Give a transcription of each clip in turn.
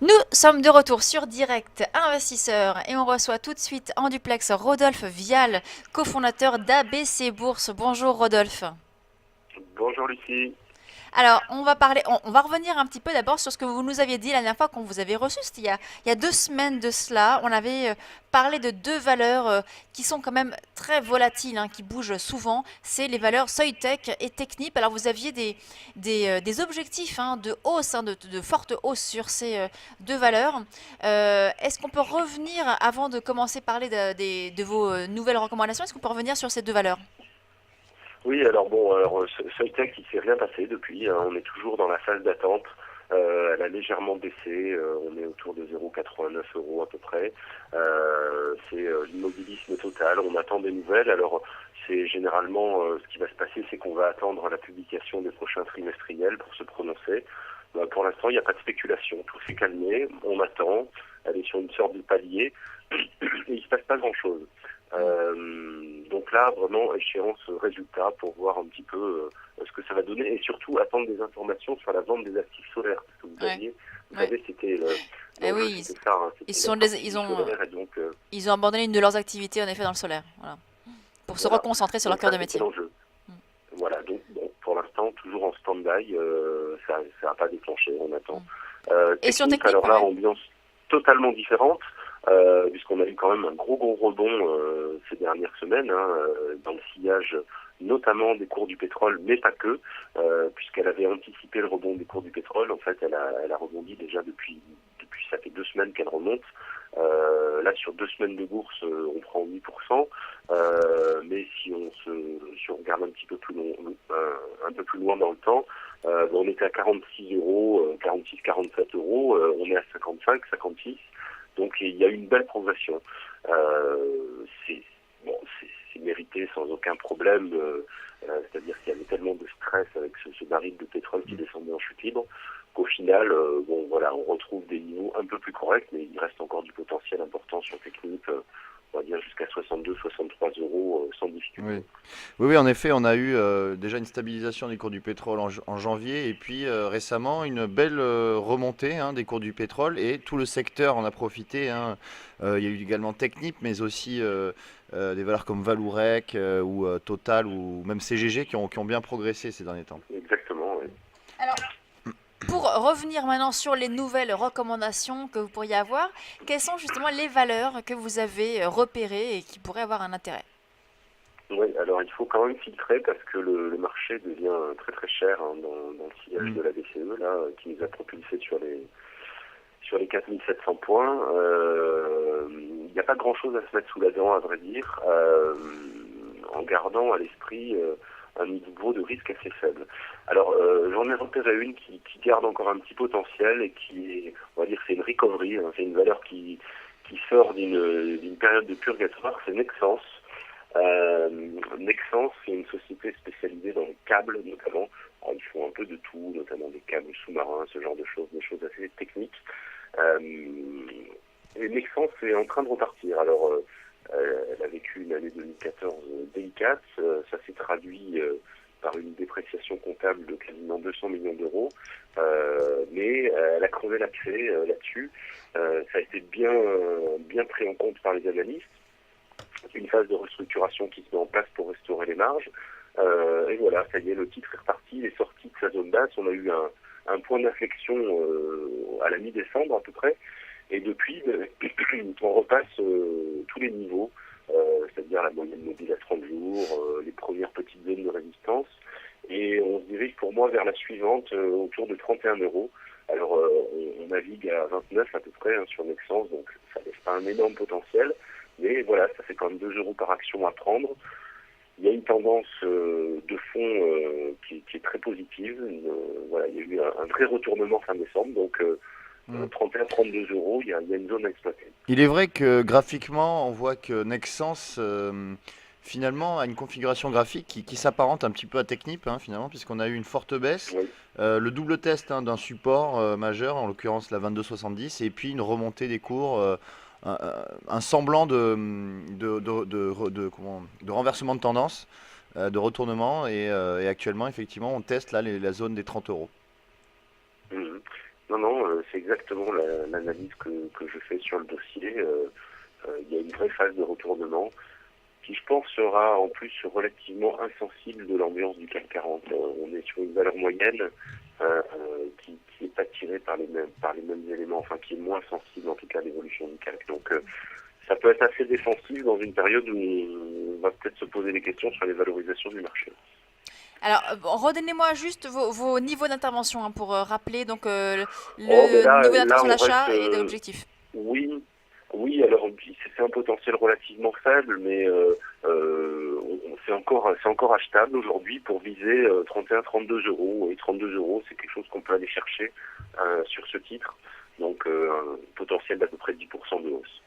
Nous sommes de retour sur Direct Investisseur et on reçoit tout de suite en duplex Rodolphe Vial, cofondateur d'ABC Bourse. Bonjour Rodolphe. Bonjour Lucie. Alors, on va revenir un petit peu d'abord sur ce que vous nous aviez dit la dernière fois qu'on vous avait reçu. C'était il y a 2 semaines de cela. On avait parlé de deux valeurs qui sont quand même très volatiles, hein, qui bougent souvent. C'est les valeurs Soitec et Technip. Alors, vous aviez des objectifs, hein, de hausse, hein, de forte hausse sur ces deux valeurs. Est-ce qu'on peut revenir, avant de commencer à parler de vos nouvelles recommandations, est-ce qu'on peut revenir sur ces deux valeurs? Oui, alors bon, Soitec, il s'est rien passé depuis, hein. On est toujours dans la phase d'attente. Elle a légèrement baissé. On est autour de 0,89 euros à peu près. C'est l'immobilisme total. On attend des nouvelles. Alors, c'est généralement ce qui va se passer, c'est qu'on va attendre la publication des prochains trimestriels pour se prononcer. Pour l'instant, il n'y a pas de spéculation. Tout s'est calmé. On attend. Elle est sur une sorte de palier. Et il se passe pas grand-chose. Donc là, vraiment, échéance résultat pour voir un petit peu ce que ça va donner et surtout attendre des informations sur la vente des actifs solaires. Parce que Ouais, vous ouais. savez, c'était Eh l'enjeu, oui, c'était ça, hein, ils c'était la sont des- sortie du solaire et donc ils ont abandonné une de leurs activités en effet dans le solaire, voilà, pour se voilà. reconcentrer sur leur Donc cœur ça, de c'était métier. l'enjeu. Voilà. Donc bon, pour l'instant, toujours en stand-by, ça n'a pas déclenché, on attend. Et sur Technip, Technip, alors là, ouais. ambiance totalement différente. Puisqu'on a eu quand même un gros rebond ces dernières semaines, hein, dans le sillage notamment des cours du pétrole, mais pas que, puisqu'elle avait anticipé le rebond des cours du pétrole. En fait, elle a rebondi déjà depuis ça fait 2 semaines qu'elle remonte. Là, sur 2 semaines de bourse, on prend 8%. Mais si on regarde un petit peu plus long, un peu plus loin dans le temps, on était à 46 euros, 46, 47 euros, on est à 55, 56. Donc il y a une belle progression. C'est bon, c'est mérité sans aucun problème. C'est-à-dire qu'il y avait tellement de stress avec ce baril de pétrole qui descendait en chute libre qu'au final, bon voilà, on retrouve des niveaux un peu plus corrects, mais il reste encore du potentiel important sur Technip. On va dire jusqu'à 62, 63 euros sans Oui. difficulté. Oui, oui, en effet, on a eu déjà une stabilisation des cours du pétrole en janvier et puis récemment une belle remontée, hein, des cours du pétrole et tout le secteur en a profité, hein. Il y a eu également Technip, mais aussi des valeurs comme Valourec ou Total ou même CGG qui ont bien progressé ces derniers temps. Exactement. Oui. Alors, pour revenir maintenant sur les nouvelles recommandations que vous pourriez avoir, quelles sont justement les valeurs que vous avez repérées et qui pourraient avoir un intérêt? Oui, alors il faut quand même filtrer parce que le marché devient très très cher, hein, dans le sillage Mm. de la BCE là, qui nous a propulsé sur les 4700 points. Il n'y a pas grand-chose à se mettre sous la dent, à vrai dire, en gardant à l'esprit un niveau de risque assez faible. Alors, j'en ai repéré une qui garde encore un petit potentiel et qui est, on va dire, c'est une recovery, hein, c'est une valeur qui sort d'une période de purgatoire, c'est Nexans. Euh, Nexans, c'est une société spécialisée dans les câbles notamment. Alors, ils font un peu de tout, notamment des câbles sous-marins, ce genre de choses, des choses assez techniques. Euh, et Nexans est en train de repartir. Alors, elle a vécu une année 2014 délicate. Ça s'est traduit par une dépréciation comptable de quasiment 200 millions d'euros. Mais elle a crevé l'abcès là-dessus. Ça a été bien pris en compte par les analystes. Une phase de restructuration qui se met en place pour restaurer les marges. Et voilà, ça y est, le titre est reparti, il est sorti de sa zone basse. On a eu un point d'inflexion à la mi-décembre à peu près. Et depuis, on repasse tous les niveaux, c'est-à-dire la moyenne mobile à 30 jours, les premières petites zones de résistance. Et on se dirige pour moi vers la suivante, autour de 31 euros. Alors, on navigue à 29 à peu près, hein, sur Nexans, donc ça laisse pas un énorme potentiel. Mais voilà, ça fait quand même 2 euros par action à prendre. Il y a une tendance de fond qui est très positive. Voilà, il y a eu un vrai retournement fin décembre. Donc, Mm. 31-32 euros, il y a une zone à exploiter. Il est vrai que graphiquement, on voit que Nexans finalement a une configuration graphique qui s'apparente un petit peu à Technip, hein, finalement, puisqu'on a eu une forte baisse, Oui, le double test, hein, d'un support majeur, en l'occurrence la 22,70, et puis une remontée des cours, un, un semblant de renversement de tendance, de retournement, et actuellement, effectivement, on teste là la zone des 30 euros. mhm. Non, non, c'est exactement l'analyse que je fais sur le dossier. Il y a une vraie phase de retournement qui, je pense, sera en plus relativement insensible de l'ambiance du CAC 40. On est sur une valeur moyenne qui n'est pas tirée par les mêmes éléments, enfin qui est moins sensible en tout cas à l'évolution du CAC. Donc ça peut être assez défensif dans une période où on va peut-être se poser des questions sur les valorisations du marché. Alors, redonnez-moi juste vos niveaux d'intervention hein, pour rappeler donc Oh, mais le niveau là d'intention on reste... d'achat et de l'objectif. oui, oui, alors c'est un potentiel relativement faible, mais c'est encore achetable aujourd'hui pour viser 31-32 euros. Et 32 euros, c'est quelque chose qu'on peut aller chercher sur ce titre. Donc un potentiel d'à peu près 10% de hausse.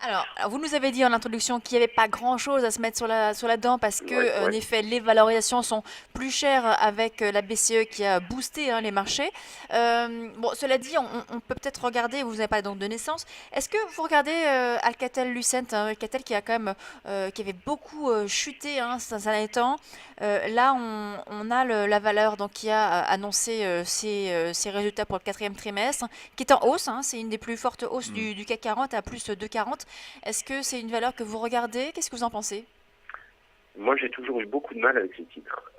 Alors, vous nous avez dit en introduction qu'il n'y avait pas grand-chose à se mettre sur la dent parce que, Ouais, en ouais. effet, les valorisations sont plus chères avec la BCE qui a boosté hein, les marchés. Bon, cela dit, on peut peut-être regarder, vous n'avez pas donc de naissance, est-ce que vous regardez Alcatel-Lucent, hein, Alcatel qui a quand même, qui avait beaucoup chuté hein, ces derniers temps. Là, on a la valeur donc, qui a annoncé ses résultats pour le quatrième trimestre, qui est en hausse, hein, c'est une des plus fortes hausses du CAC 40 à plus de 2,40. Est-ce que c'est une valeur que vous regardez? Qu'est-ce que vous en pensez? Moi, j'ai toujours eu beaucoup de mal avec ces titres.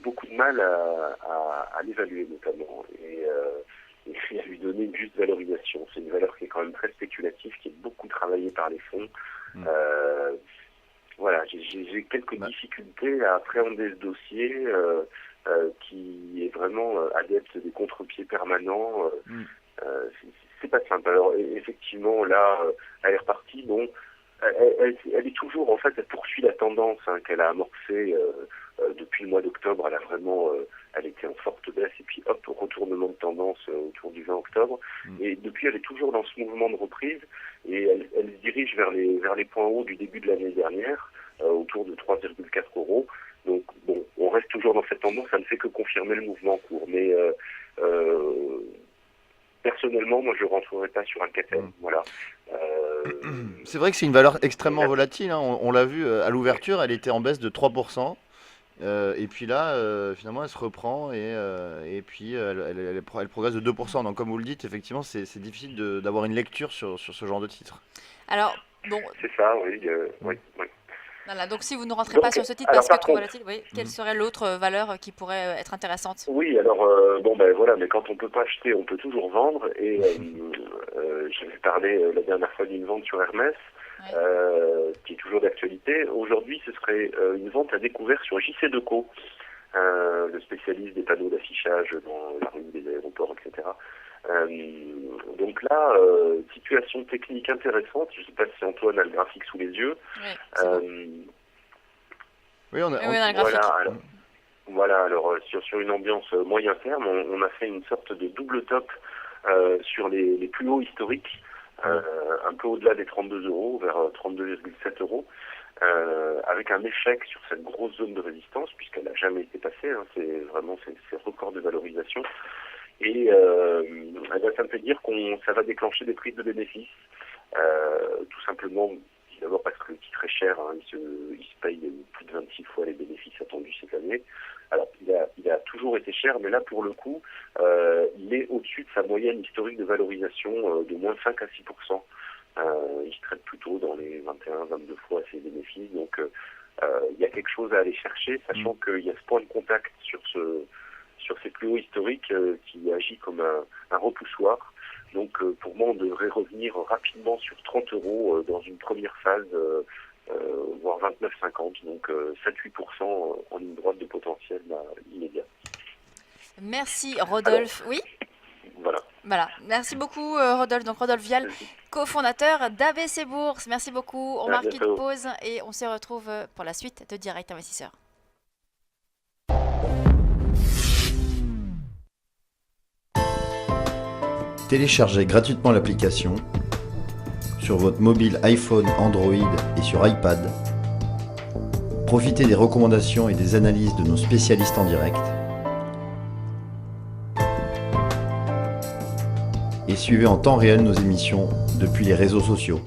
Beaucoup de mal à l'évaluer notamment et à lui donner une juste valorisation. C'est une valeur qui est quand même très spéculative, qui est beaucoup travaillée par les fonds. Voilà, j'ai quelques difficultés à appréhender ce dossier qui est vraiment adepte des contre-pieds permanents. C'est pas simple. Alors effectivement, là, elle est repartie. Bon, elle est toujours, en fait, elle poursuit la tendance hein, qu'elle a amorcée depuis le mois d'octobre. Elle a vraiment, elle était en forte baisse et puis hop, retournement de tendance autour du 20 octobre. Et depuis, elle est toujours dans ce mouvement de reprise et elle se dirige vers les points hauts du début de l'année dernière, autour de 3,4 euros. Donc bon, on reste toujours dans cette tendance. Ça ne fait que confirmer le mouvement en cours. Mais personnellement, moi, je ne rentrerai pas sur un Alcatel. Voilà. C'est vrai que c'est une valeur extrêmement volatile, hein. On l'a vu à l'ouverture, elle était en baisse de 3%. Et puis là, finalement, elle se reprend et puis elle progresse de 2%. Donc, comme vous le dites, effectivement, c'est difficile d'avoir une lecture sur ce genre de titre. Alors, bon, C'est ça, oui. Oui. voilà, donc si vous ne rentrez Donc, pas sur ce titre alors, parce que par trop contre, volatile, oui, quelle serait l'autre valeur qui pourrait être intéressante? oui, alors bon ben voilà, mais quand on peut pas acheter, on peut toujours vendre. Et j'avais parlé la dernière fois d'une vente sur Hermès, qui est toujours d'actualité. Aujourd'hui, ce serait une vente à découvert sur JC2Co, le spécialiste des panneaux d'affichage dans la rue des aéroports, etc. Donc là, situation technique intéressante. Je ne sais pas si Antoine a le graphique sous les yeux. Oui, c'est bon. Oui, on a, Oui, on a le graphique. Voilà, alors sur une ambiance moyen terme, on a fait une sorte de double top sur les plus hauts historiques, un peu au-delà des 32 euros, vers 32,7 euros, avec un échec sur cette grosse zone de résistance, puisqu'elle n'a jamais été passée, hein, c'est vraiment c'est record de valorisation. Et ça me fait dire ça va déclencher des prises de bénéfices, tout simplement. D'abord parce que le titre est cher, hein, il se paye plus de 26 fois les bénéfices attendus cette année. Alors il a toujours été cher, mais là pour le coup, il est au-dessus de sa moyenne historique de valorisation de moins 5 à 6%. Il se traite plutôt dans les 21-22 fois ses bénéfices. Donc il y a quelque chose à aller chercher, sachant qu'il y a ce point de contact sur ces plus hauts historiques qui agit comme un repoussoir. Donc pour moi, on devrait revenir rapidement sur 30 euros dans une première phase, voire 29,50. Donc 7-8% en ligne droite de potentiel immédiat. Merci Rodolphe. Oui, Voilà. voilà. Merci beaucoup Rodolphe. Donc Rodolphe Vial, cofondateur d'ABC Bourse. Merci beaucoup. On marque une pause et on se retrouve pour la suite de Direct Investisseur. Téléchargez gratuitement l'application sur votre mobile iPhone, Android et sur iPad. Profitez des recommandations et des analyses de nos spécialistes en direct. Et suivez en temps réel nos émissions depuis les réseaux sociaux.